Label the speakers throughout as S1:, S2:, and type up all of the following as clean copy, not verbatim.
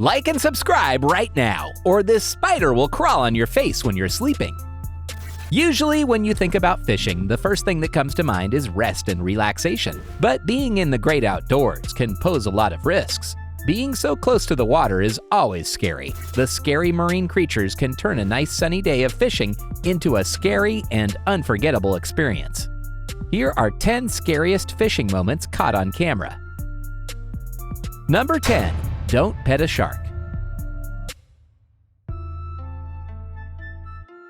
S1: Like and subscribe right now, or this spider will crawl on your face when you're sleeping. Usually when you think about fishing, the first thing that comes to mind is rest and relaxation. But being in the great outdoors can pose a lot of risks. Being so close to the water is always scary. The scary marine creatures can turn a nice sunny day of fishing into a scary and unforgettable experience. Here are 10 scariest fishing moments caught on camera. Number 10. Don't pet a shark.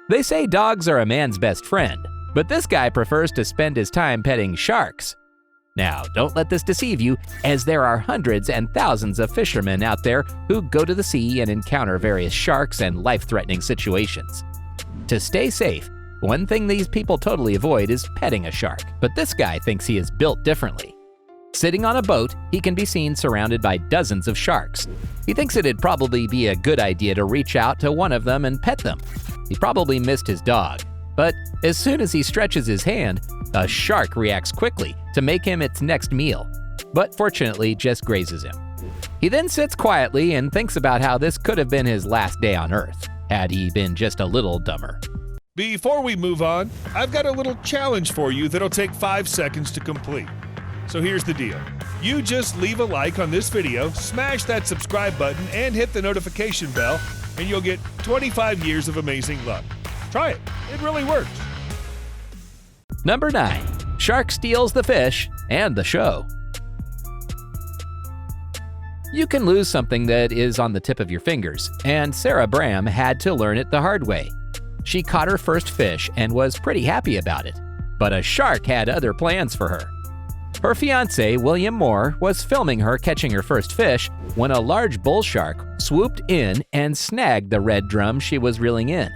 S1: They say dogs are a man's best friend, but this guy prefers to spend his time petting sharks. Now, don't let this deceive you, as there are hundreds and thousands of fishermen out there who go to the sea and encounter various sharks and life-threatening situations. To stay safe, one thing these people totally avoid is petting a shark, but this guy thinks he is built differently. Sitting on a boat, he can be seen surrounded by dozens of sharks. He thinks it'd probably be a good idea to reach out to one of them and pet them. He probably missed his dog, but as soon as he stretches his hand, a shark reacts quickly to make him its next meal, but fortunately just grazes him. He then sits quietly and thinks about how this could have been his last day on Earth, had he been just a little dumber.
S2: Before we move on, I've got a little challenge for you that'll take 5 seconds to complete. So here's the deal. You just leave a like on this video, smash that subscribe button, and hit the notification bell, and you'll get 25 years of amazing luck. Try it. It really works.
S1: Number 9. Shark steals the fish and the show. You can lose something that is on the tip of your fingers, and Sarah Bram had to learn it the hard way. She caught her first fish and was pretty happy about it, but a shark had other plans for her. Her fiancé, William Moore, was filming her catching her first fish when a large bull shark swooped in and snagged the red drum she was reeling in.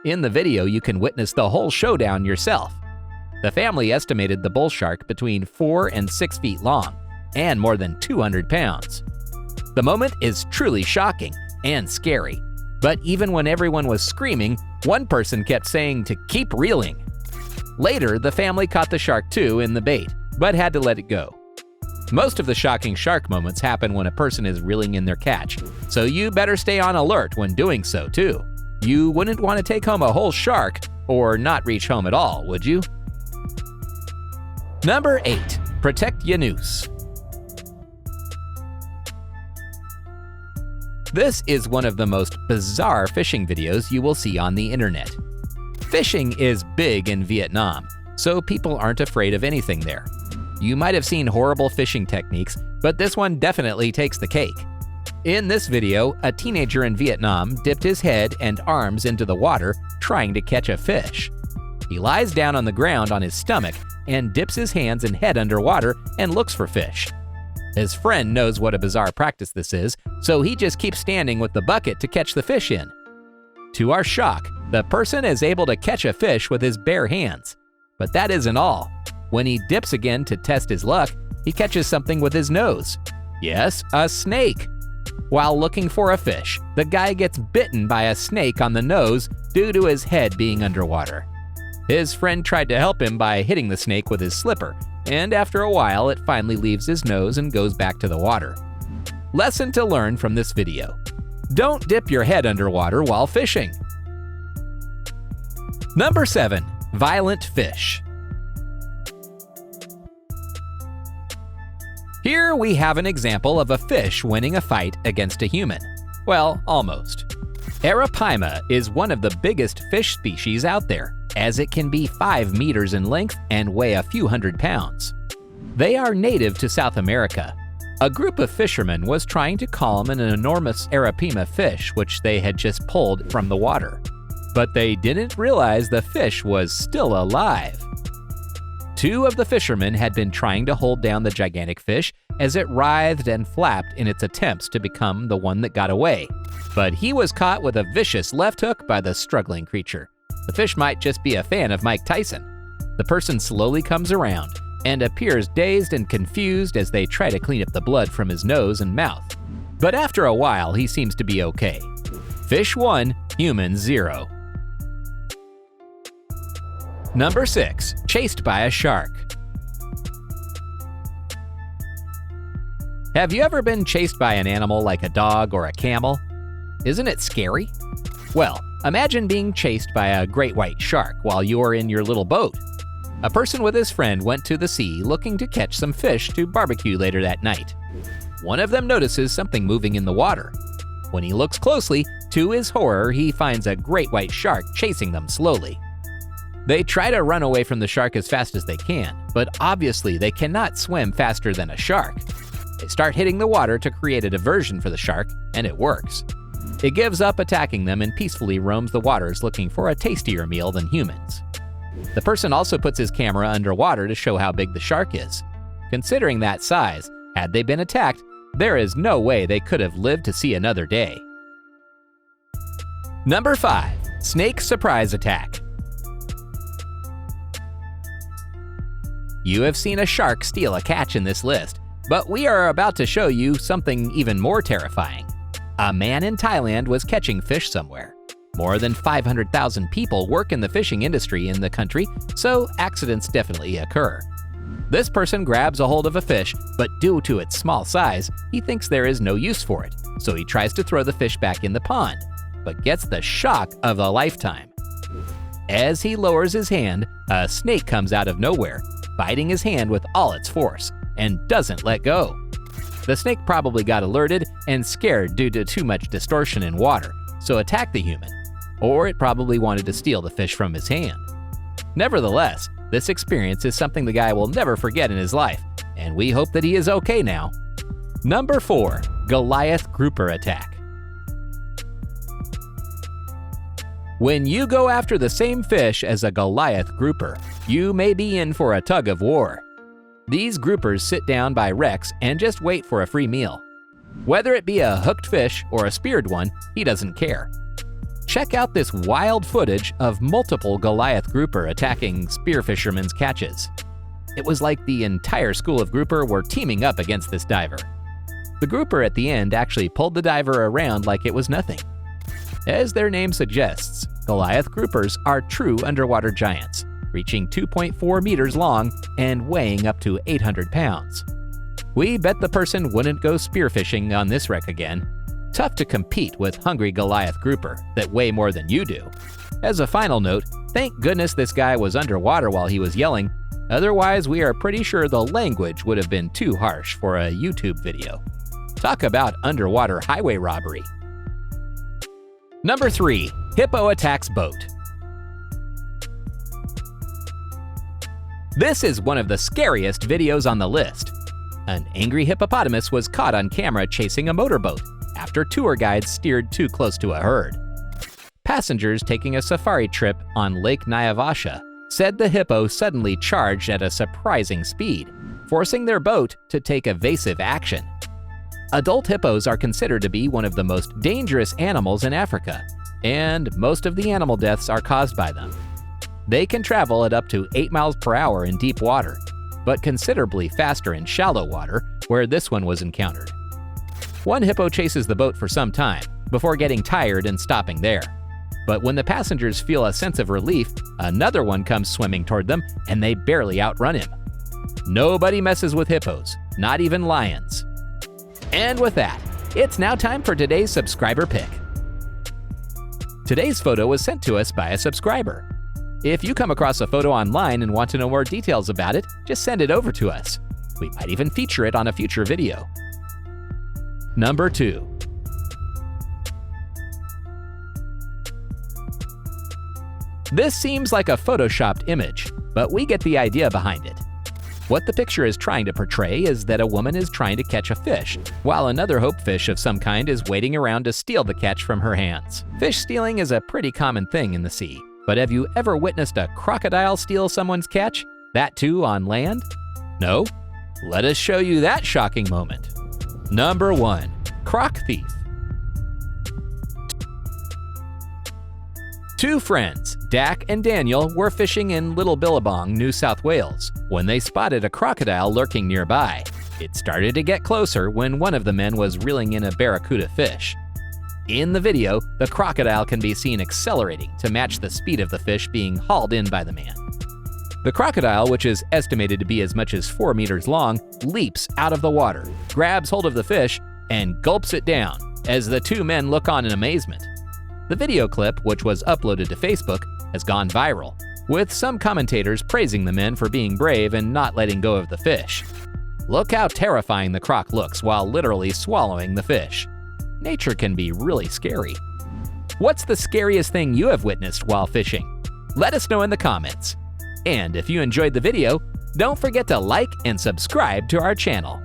S1: In the video, you can witness the whole showdown yourself. The family estimated the bull shark between 4 and 6 feet long and more than 200 pounds. The moment is truly shocking and scary, but even when everyone was screaming, one person kept saying to keep reeling. Later, the family caught the shark too in the bait, but had to let it go. Most of the shocking shark moments happen when a person is reeling in their catch, so you better stay on alert when doing so too. You wouldn't want to take home a whole shark or not reach home at all, would you? Number 8. Protect your noose. This is one of the most bizarre fishing videos you will see on the internet. Fishing is big in Vietnam, so people aren't afraid of anything there. You might have seen horrible fishing techniques, but this one definitely takes the cake. In this video, a teenager in Vietnam dipped his head and arms into the water trying to catch a fish. He lies down on the ground on his stomach and dips his hands and head underwater and looks for fish. His friend knows what a bizarre practice this is, so he just keeps standing with the bucket to catch the fish in. To our shock, the person is able to catch a fish with his bare hands. But that isn't all. When he dips again to test his luck, he catches something with his nose. Yes, a snake. While looking for a fish, the guy gets bitten by a snake on the nose due to his head being underwater. His friend tried to help him by hitting the snake with his slipper, and after a while it finally leaves his nose and goes back to the water. Lesson to learn from this video: don't dip your head underwater while fishing. Number 7. Violent fish. Here we have an example of a fish winning a fight against a human. Well, almost. Arapaima is one of the biggest fish species out there, as it can be 5 meters in length and weigh a few hundred pounds. They are native to South America. A group of fishermen was trying to calm an enormous Arapaima fish which they had just pulled from the water. But they didn't realize the fish was still alive. 2 of the fishermen had been trying to hold down the gigantic fish as it writhed and flapped in its attempts to become the one that got away. But he was caught with a vicious left hook by the struggling creature. The fish might just be a fan of Mike Tyson. The person slowly comes around and appears dazed and confused as they try to clean up the blood from his nose and mouth. But after a while, he seems to be okay. Fish 1, human 0. Number 6. Chased by a shark. Have you ever been chased by an animal like a dog or a camel? Isn't it scary? Well, imagine being chased by a great white shark while you're in your little boat. A person with his friend went to the sea looking to catch some fish to barbecue later that night. One of them notices something moving in the water. When he looks closely, to his horror, he finds a great white shark chasing them slowly. They try to run away from the shark as fast as they can, but obviously they cannot swim faster than a shark. They start hitting the water to create a diversion for the shark, and it works. It gives up attacking them and peacefully roams the waters looking for a tastier meal than humans. The person also puts his camera underwater to show how big the shark is. Considering that size, had they been attacked, there is no way they could have lived to see another day. Number 5. Snake surprise attack. You have seen a shark steal a catch in this list, but we are about to show you something even more terrifying. A man in Thailand was catching fish somewhere. More than 500,000 people work in the fishing industry in the country, so accidents definitely occur. This person grabs a hold of a fish, but due to its small size, he thinks there is no use for it, so he tries to throw the fish back in the pond, but gets the shock of a lifetime. As he lowers his hand, a snake comes out of nowhere, biting his hand with all its force, and doesn't let go. The snake probably got alerted and scared due to too much distortion in water, so attacked the human. Or it probably wanted to steal the fish from his hand. Nevertheless, this experience is something the guy will never forget in his life, and we hope that he is okay now. Number 4. Goliath grouper attack. When you go after the same fish as a Goliath grouper, you may be in for a tug of war. These groupers sit down by wrecks and just wait for a free meal. Whether it be a hooked fish or a speared one, he doesn't care. Check out this wild footage of multiple Goliath grouper attacking spearfishermen's catches. It was like the entire school of grouper were teaming up against this diver. The grouper at the end actually pulled the diver around like it was nothing. As their name suggests, Goliath groupers are true underwater giants, reaching 2.4 meters long and weighing up to 800 pounds. We bet the person wouldn't go spearfishing on this wreck again. Tough to compete with hungry Goliath grouper that weigh more than you do. As a final note, thank goodness this guy was underwater while he was yelling, otherwise we are pretty sure the language would have been too harsh for a YouTube video. Talk about underwater highway robbery. Number 3. Hippo attacks boat. This is one of the scariest videos on the list. An angry hippopotamus was caught on camera chasing a motorboat after tour guides steered too close to a herd. Passengers taking a safari trip on Lake Nyavasha said the hippo suddenly charged at a surprising speed, forcing their boat to take evasive action. Adult hippos are considered to be one of the most dangerous animals in Africa, and most of the animal deaths are caused by them. They can travel at up to 8 miles per hour in deep water, but considerably faster in shallow water, where this one was encountered. One hippo chases the boat for some time, before getting tired and stopping there. But when the passengers feel a sense of relief, another one comes swimming toward them, and they barely outrun him. Nobody messes with hippos, not even lions. And with that, it's now time for today's subscriber pick. Today's photo was sent to us by a subscriber. If you come across a photo online and want to know more details about it, just send it over to us. We might even feature it on a future video. Number 2. This seems like a photoshopped image, but we get the idea behind it. What the picture is trying to portray is that a woman is trying to catch a fish, while another hopefish of some kind is waiting around to steal the catch from her hands. Fish stealing is a pretty common thing in the sea, but have you ever witnessed a crocodile steal someone's catch? That too on land? No? Let us show you that shocking moment. Number 1. CROC thief. Two friends, Dak and Daniel, were fishing in Little Billabong, New South Wales, when they spotted a crocodile lurking nearby. It started to get closer when one of the men was reeling in a barracuda fish. In the video, the crocodile can be seen accelerating to match the speed of the fish being hauled in by the man. The crocodile, which is estimated to be as much as 4 meters long, leaps out of the water, grabs hold of the fish, and gulps it down as the two men look on in amazement. The video clip, which was uploaded to Facebook, has gone viral, with some commentators praising the men for being brave and not letting go of the fish. Look how terrifying the croc looks while literally swallowing the fish. Nature can be really scary. What's the scariest thing you have witnessed while fishing? Let us know in the comments. And if you enjoyed the video, don't forget to like and subscribe to our channel.